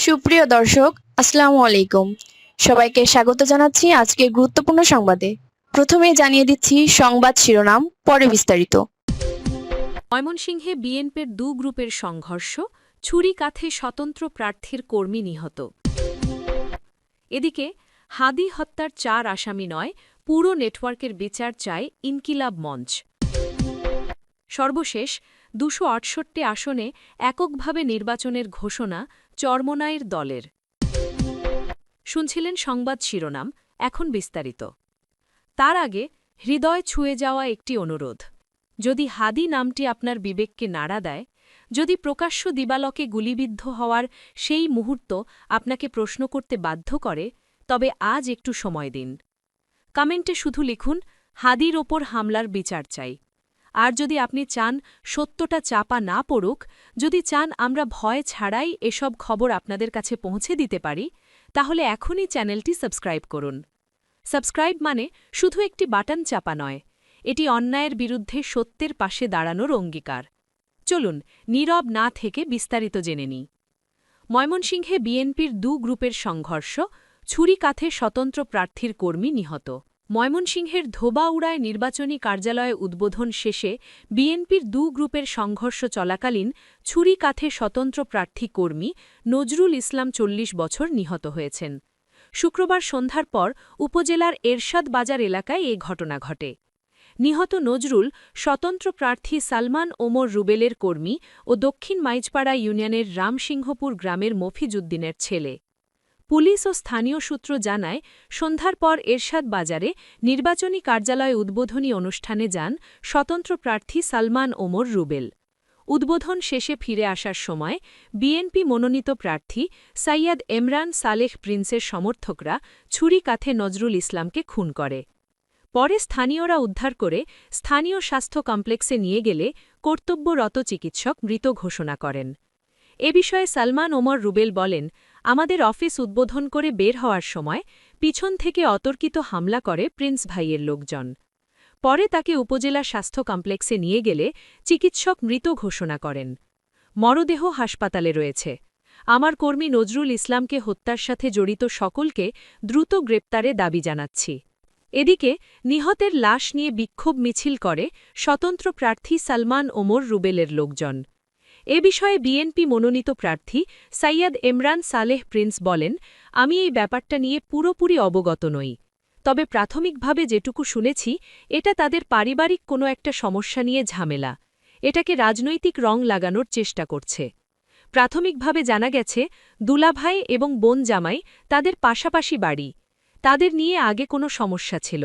সুপ্রিয় দর্শক, আসসালামু আলাইকুম। সবাইকে স্বাগত জানাচ্ছি আজকের গুরুত্বপূর্ণ সংবাদে। প্রথমেই জানিয়ে দিচ্ছি সংবাদ শিরোনাম, পরে বিস্তারিত। ময়মনসিংহে বিএনপির দু গ্রুপের সংঘর্ষ, ছুরিকাঠে স্বতন্ত্র প্রার্থীর কর্মী নিহত। এদিকে হাদি হত্যার ৪ আসামি নয়, পুরো নেটওয়ার্কের বিচার চায় ইনকিলাব মঞ্চ। সর্বশেষ ২৬৮ আসনে এককভাবে নির্বাচনের ঘোষণা চরমোনাইর দলের। শুনছিলেন সংবাদ শিরোনাম, এখন বিস্তারিত। তার আগে হৃদয় ছুঁয়ে যাওয়া একটি অনুরোধ। যদি হাদি নামটি আপনার বিবেককে নাড়া দেয়, যদি প্রকাশ্য দিবালকে গুলিবিদ্ধ হওয়ার সেই মুহূর্ত আপনাকে প্রশ্ন করতে বাধ্য করে, তবে আজ একটু সময় দিন। কমেন্টে শুধু লিখুন, হাদির ওপর হামলার বিচার চাই। আর যদি আপনি চান সত্যটা চাপা না পড়ুক, যদি চান আমরা ভয় ছাড়াই এসব খবর আপনাদের কাছে পৌঁছে দিতে পারি, তাহলে এখনই চ্যানেলটি সাবস্ক্রাইব করুন। সাবস্ক্রাইব মানে শুধু একটি বাটন চাপা নয়, এটি অন্যায়ের বিরুদ্ধে সত্যের পাশে দাঁড়ানোর অঙ্গীকার। চলুন নীরব না থেকে বিস্তারিত জেনে নিই। ময়মনসিংহে বিএনপির দু গ্রুপের সংঘর্ষ, ছুরিকাঠে স্বতন্ত্র প্রার্থীর কর্মী নিহত। ময়মনসিংহের ধোবাউড়ায় নির্বাচনী কার্যালয়ে উদ্বোধন শেষে বিএনপির দু গ্রুপের সংঘর্ষ চলাকালীন ছুরিকাঠে স্বতন্ত্র প্রার্থী কর্মী নজরুল ইসলাম ৪০ বছর নিহত হয়েছেন। শুক্রবার সন্ধ্যার পর উপজেলার এরশাদ বাজার এলাকায় এ ঘটনা ঘটে। নিহত নজরুল স্বতন্ত্র প্রার্থী সালমান ওমর রুবেলের কর্মী ও দক্ষিণ মাইজপাড়া ইউনিয়নের রামসিংহপুর গ্রামের মফিজউদ্দিনের ছেলে। পুলিশ ও স্থানীয় সূত্র জানায়, সন্ধ্যার পর এরশাদ বাজারে নির্বাচনী কার্যালয় উদ্বোধনী অনুষ্ঠানে যান স্বতন্ত্র প্রার্থী সালমান ওমর রুবেল। উদ্বোধন শেষে ফিরে আসার সময় বিএনপি মনোনীত প্রার্থী সাইয়াদ এমরান সালেহ প্রিন্সের সমর্থকরা ছুরিকাঠে নজরুল ইসলামকে খুন করে। পরে স্থানীয়রা উদ্ধার করে স্থানীয় স্বাস্থ্য কমপ্লেক্সে নিয়ে গেলে কর্তব্যরত চিকিৎসক মৃত ঘোষণা করেন। এ বিষয়ে সালমান ওমর রুবেল বলেন, আমাদের অফিস উদ্বোধন করে বের হওয়ার সময় পিছন থেকে অতর্কিত হামলা করে প্রিন্স ভাইয়ের লোকজন। পরে তাকে উপজেলা স্বাস্থ্য কমপ্লেক্সে নিয়ে গেলে চিকিৎসক মৃত ঘোষণা করেন। মরদেহ হাসপাতালে রয়েছে। আমার কর্মী নজরুল ইসলামকে হত্যার সাথে জড়িত সকলকে দ্রুত গ্রেপ্তারে দাবি জানাচ্ছি। এদিকে নিহতের লাশ নিয়ে বিক্ষোভ মিছিল করে স্বতন্ত্র প্রার্থী সালমান ওমর রুবেলের লোকজন। এ বিষয়ে বিএনপি মনোনীত প্রার্থী সাইয়াদ এমরান সালেহ প্রিন্স বলেন, আমি এই ব্যাপারটা নিয়ে পুরোপুরি অবগত নই। তবে প্রাথমিকভাবে যেটুকু শুনেছি, এটা তাদের পারিবারিক কোনো একটা সমস্যা নিয়ে ঝামেলা। এটাকে রাজনৈতিক রং লাগানোর চেষ্টা করছে। প্রাথমিকভাবে জানা গেছে, দুলাভাই এবং বোন জামাই তাদের পাশাপাশি বাড়ি। তাদের নিয়ে আগে কোনো সমস্যা ছিল।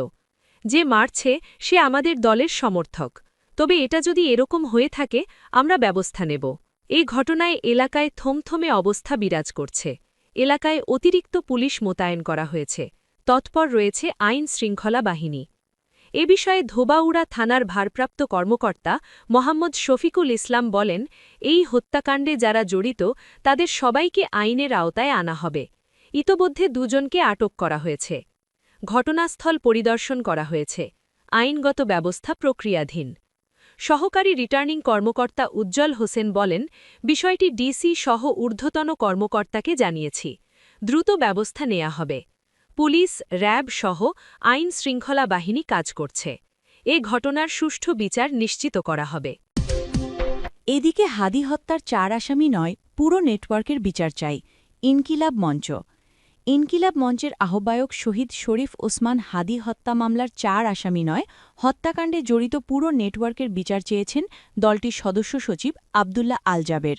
যে মারছে সে আমাদের দলের সমর্থক। তবে এটা যদি এরকম হয়ে থাকে, আমরা ব্যবস্থা নেব। এই ঘটনায় এলাকায় থমথমে অবস্থা বিরাজ করছে। এলাকায় অতিরিক্ত পুলিশ মোতায়েন করা হয়েছে। তৎপর রয়েছে আইন শৃঙ্খলা বাহিনী। এ বিষয়ে ধোবাউড়া থানার ভারপ্রাপ্ত কর্মকর্তা মোহাম্মদ শফিকুল ইসলাম বলেন, এই হত্যাকাণ্ডে যারা জড়িত তাদের সবাইকে আইনের আওতায় আনা হবে। ইতোমধ্যে দুজনকে আটক করা হয়েছে। ঘটনাস্থল পরিদর্শন করা হয়েছে। আইনগত ব্যবস্থা প্রক্রিয়াধীন। সহকারী রিটার্নিং কর্মকর্তা উজ্জ্বল হোসেন বলেন, বিষয়টি ডিসি সহ ঊর্ধ্বতন কর্মকর্তাকে জানিয়েছি। দ্রুত ব্যবস্থা নেওয়া হবে। পুলিশ, র্যাব সহ আইন শৃঙ্খলা বাহিনী কাজ করছে। এ ঘটনার সুষ্ঠু বিচার নিশ্চিত করা হবে। এদিকে হাদি হত্যার ৪ আসামি নয়, পুরো নেটওয়ার্কের বিচার চাই ইনকিলাব মঞ্চ। ইনকিলাব মঞ্চের আহ্বায়ক শহীদ শরীফ ওসমান হাদি হত্যা মামলার ৪ আসামি নয়, হত্যাকাণ্ডে জড়িত পুরো নেটওয়ার্কের বিচার চেয়েছেন দলটির সদস্য সচিব আবদুল্লাহ আল জাবের।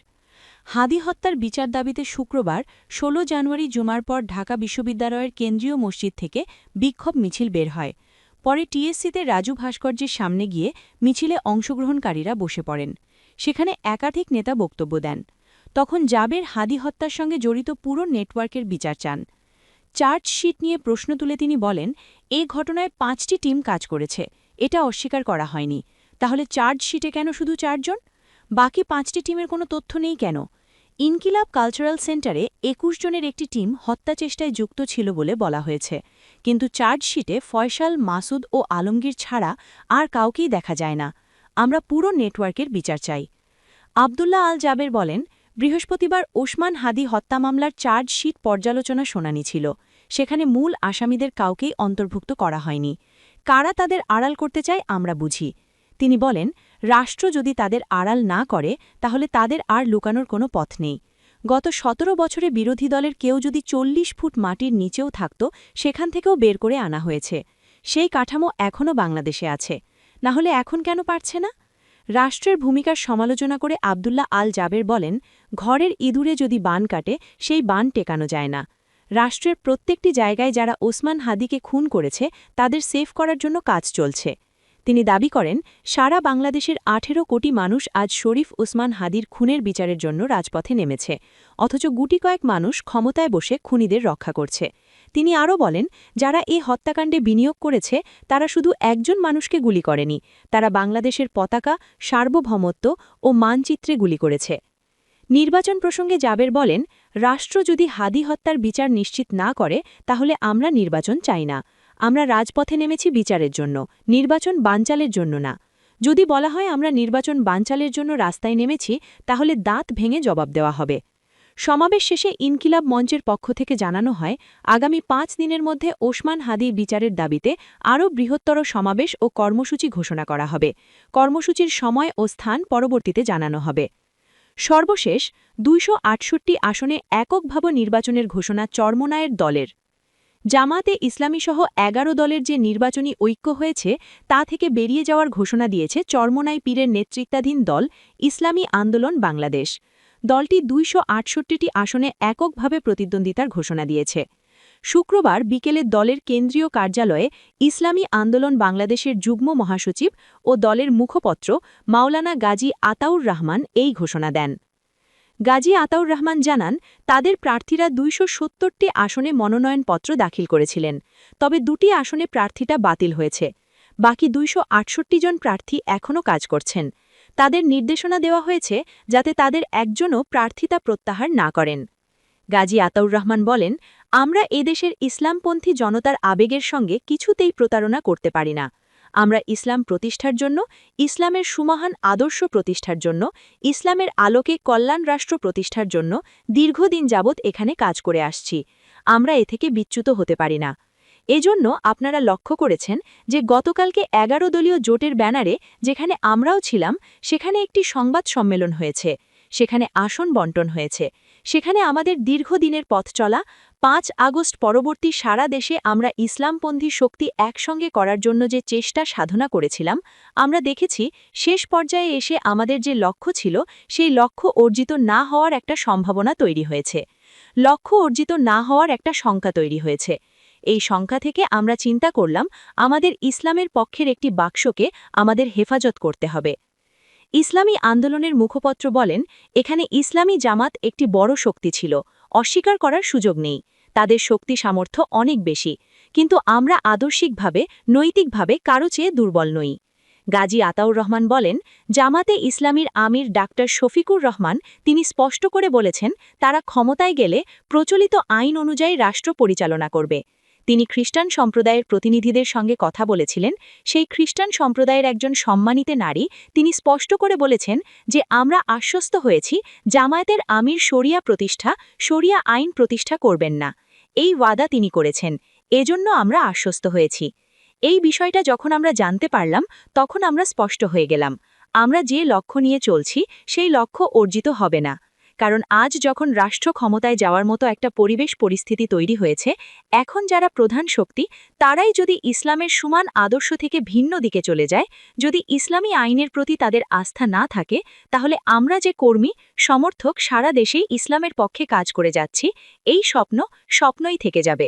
হাদি হত্যার বিচার দাবিতে শুক্রবার ১৬ জানুয়ারি জুমার পর ঢাকা বিশ্ববিদ্যালয়ের কেন্দ্রীয় মসজিদ থেকে বিক্ষোভ মিছিল বের হয়। পরে টিএসসিতে রাজু ভাস্কর্যের সামনে গিয়ে মিছিলে অংশগ্রহণকারীরা বসে পড়েন। সেখানে একাধিক নেতা বক্তব্য দেন। তখন জাবের হাদি হত্যার সঙ্গে জড়িত পুরো নেটওয়ার্কের বিচার চান। চার্জশিট নিয়ে প্রশ্ন তুলে তিনি বলেন, এ ঘটনায় ৫টি টিম কাজ করেছে, এটা অস্বীকার করা হয়নি। তাহলে চার্জশিটে কেন শুধু ৪ জন? বাকি ৫টি টিমের কোনো তথ্য নেই কেন? ইনকিলাব কালচারাল সেন্টারে ২১ জনের একটি টিম হত্যাচেষ্টায় যুক্ত ছিল বলে বলা হয়েছে, কিন্তু চার্জশিটে ফয়সাল, মাসুদ ও আলমগীর ছাড়া আর কাউকেই দেখা যায় না। আমরা পুরো নেটওয়ার্কের বিচার চাই। আবদুল্লাহ আল জাবের বলেন, বৃহস্পতিবার ওসমান হাদি হত্যা মামলার চার্জশিট পর্যালোচনা শুনানি ছিল। সেখানে মূল আসামিদের কাউকেই অন্তর্ভুক্ত করা হয়নি। কারা তাদের আড়াল করতে চায় আমরা বুঝি। তিনি বলেন, রাষ্ট্র যদি তাদের আড়াল না করে তাহলে তাদের আর লুকানোর কোনো পথ নেই। গত ১৭ বছরে বিরোধী দলের কেউ যদি ৪০ ফুট মাটির নিচেও থাকত, সেখান থেকেও বের করে আনা হয়েছে। সেই কাঠামো এখনও বাংলাদেশে আছে। না হলে এখন কেন পারছে না? রাষ্ট্রের ভূমিকার সমালোচনা করে আব্দুল্লাহ আল জাবের বলেন, ঘরের ইঁদুরে যদি বান কাটে সেই বান টেকানো যায় না। রাষ্ট্রের প্রত্যেকটি জায়গায় যারা ওসমান হাদিকে খুন করেছে তাদের সেফ করার জন্য কাজ চলছে। তিনি দাবি করেন, সারা বাংলাদেশের ১৮ কোটি মানুষ আজ শরীফ ওসমান হাদির খুনের বিচারের জন্য রাজপথে নেমেছে, অথচ গুটি কয়েক মানুষ ক্ষমতায় বসে খুনিদের রক্ষা করছে। তিনি আরও বলেন, যারা এই হত্যাকাণ্ডে বিনিয়োগ করেছে তারা শুধু একজন মানুষকে গুলি করেনি, তারা বাংলাদেশের পতাকা, সার্বভৌমত্ব ও মানচিত্রে গুলি করেছে। নির্বাচন প্রসঙ্গে জাবের বলেন, রাষ্ট্র যদি হাদি হত্যার বিচার নিশ্চিত না করে তাহলে আমরা নির্বাচন চাই না। আমরা রাজপথে নেমেছি বিচারের জন্য, নির্বাচন বানচালের জন্য না। যদি বলা হয় আমরা নির্বাচন বানচালের জন্য রাস্তায় নেমেছি, তাহলে দাঁত ভেঙে জবাব দেওয়া হবে। সমাবেশ শেষে ইনকিলাব মঞ্চের পক্ষ থেকে জানানো হয়, আগামী ৫ দিনের মধ্যে ওসমান হাদির বিচারের দাবিতে আরও বৃহত্তর সমাবেশ ও কর্মসূচি ঘোষণা করা হবে। কর্মসূচির সময় ও স্থান পরবর্তীতে জানানো হবে। সর্বশেষ ২৬৮ আসনে এককভাবে নির্বাচনের ঘোষণা চরমোনায়ের দলের। জামাতে ইসলামীসহ ১১ দলের যে নির্বাচনী ঐক্য হয়েছে তা থেকে বেরিয়ে যাওয়ার ঘোষণা দিয়েছে চরমোনাই পীরের নেতৃত্বাধীন দল ইসলামী আন্দোলন বাংলাদেশ। দলটি ২৬৮টি আসনে এককভাবে প্রতিদ্বন্দ্বিতার ঘোষণা দিয়েছে। শুক্রবার বিকেলে দলের কেন্দ্রীয় কার্যালয়ে ইসলামী আন্দোলন বাংলাদেশের যুগ্ম মহাসচিব ও দলের মুখপত্র মাওলানা গাজী আতাউর রহমান এই ঘোষণা দেন। গাজী আতাউর রহমান জানান, তাদের প্রার্থীরা ২৭০টি আসনে মনোনয়নপত্র দাখিল করেছিলেন, তবে ২টি আসনে প্রার্থীটা বাতিল হয়েছে। বাকি ২৬৮ জন প্রার্থী এখনও কাজ করছেন। তাদের নির্দেশনা দেওয়া হয়েছে যাতে তাদের একজনও প্রার্থিতা প্রত্যাহার না করেন। গাজী আতাউর রহমান বলেন, আমরা এদেশের ইসলামপন্থী জনতার আবেগের সঙ্গে কিছুতেই প্রতারণা করতে পারি না। আমরা ইসলাম প্রতিষ্ঠার জন্য, ইসলামের সুমহান আদর্শ প্রতিষ্ঠার জন্য, ইসলামের আলোকে কল্যাণ রাষ্ট্র প্রতিষ্ঠার জন্য দীর্ঘদিন যাবৎ এখানে কাজ করে আসছি। আমরা এ থেকে বিচ্যুত হতে পারি না। এজন্য আপনারা লক্ষ্য করেছেন যে গতকালকে ১১ দলীয় জোটের ব্যানারে যেখানে আমরাও ছিলাম সেখানে একটি সংবাদ সম্মেলন হয়েছে, সেখানে আসন বণ্টন হয়েছে, সেখানে আমাদের দীর্ঘদিনের পথ চলা ৫ আগস্ট পরবর্তী সারা দেশে আমরা ইসলামপন্থী শক্তি একসঙ্গে করার জন্য যে চেষ্টা সাধনা করেছিলাম, আমরা দেখেছি শেষ পর্যায়ে এসে আমাদের যে লক্ষ্য ছিল সেই লক্ষ্য অর্জিত না হওয়ার একটা সম্ভাবনা তৈরি হয়েছে। লক্ষ্য অর্জিত না হওয়ার একটা শঙ্কা তৈরি হয়েছে। এই শঙ্কা থেকে আমরা চিন্তা করলাম আমাদের ইসলামের পক্ষের একটি বাক্সকে আমাদের হেফাজত করতে হবে। ইসলামী আন্দোলনের মুখপত্র বলেন, এখানে ইসলামী জামাত একটি বড় শক্তি ছিল, অস্বীকার করার সুযোগ নেই। তাদের শক্তি সামর্থ্য অনেক বেশি, কিন্তু আমরা আদর্শিকভাবে, নৈতিকভাবে কারো চেয়ে দুর্বল নই। গাজী আতাউর রহমান বলেন, জামাতে ইসলামীর আমির ডাক্তার শফিকুর রহমান তিনি স্পষ্ট করে বলেছেন তারা ক্ষমতায় গেলে প্রচলিত আইন অনুযায়ী রাষ্ট্র পরিচালনা করবে। তিনি খ্রিস্টান সম্প্রদায়ের প্রতিনিধিদের সঙ্গে কথা বলেছিলেন। সেই খ্রিস্টান সম্প্রদায়ের একজন সম্মানিত নারী তিনি স্পষ্ট করে বলেছেন যে আমরা আশ্বস্ত হয়েছি জামায়াতের আমির শরিয়া প্রতিষ্ঠা, শরিয়া আইন প্রতিষ্ঠা করবেন না। এই ওয়াদা তিনি করেছেন, এজন্য আমরা আশ্বস্ত হয়েছি। এই বিষয়টা যখন আমরা জানতে পারলাম তখন আমরা স্পষ্ট হয়ে গেলাম, আমরা যে লক্ষ্য নিয়ে চলছি সেই লক্ষ্য অর্জিত হবে না। কারণ আজ যখন রাষ্ট্র ক্ষমতায় যাওয়ার মতো একটা পরিস্থিতি তৈরি হয়েছে, এখন যারা প্রধান শক্তি তারাই যদি ইসলামের সমান আদর্শ থেকে ভিন্ন দিকে চলে যায়, যদি ইসলামী আইনের প্রতি তাদের আস্থা না থাকে, তাহলে আমরা যে কর্মী, সমর্থক সারা দেশেই ইসলামের পক্ষে কাজ করে যাচ্ছি, এই স্বপ্নই থেকে যাবে।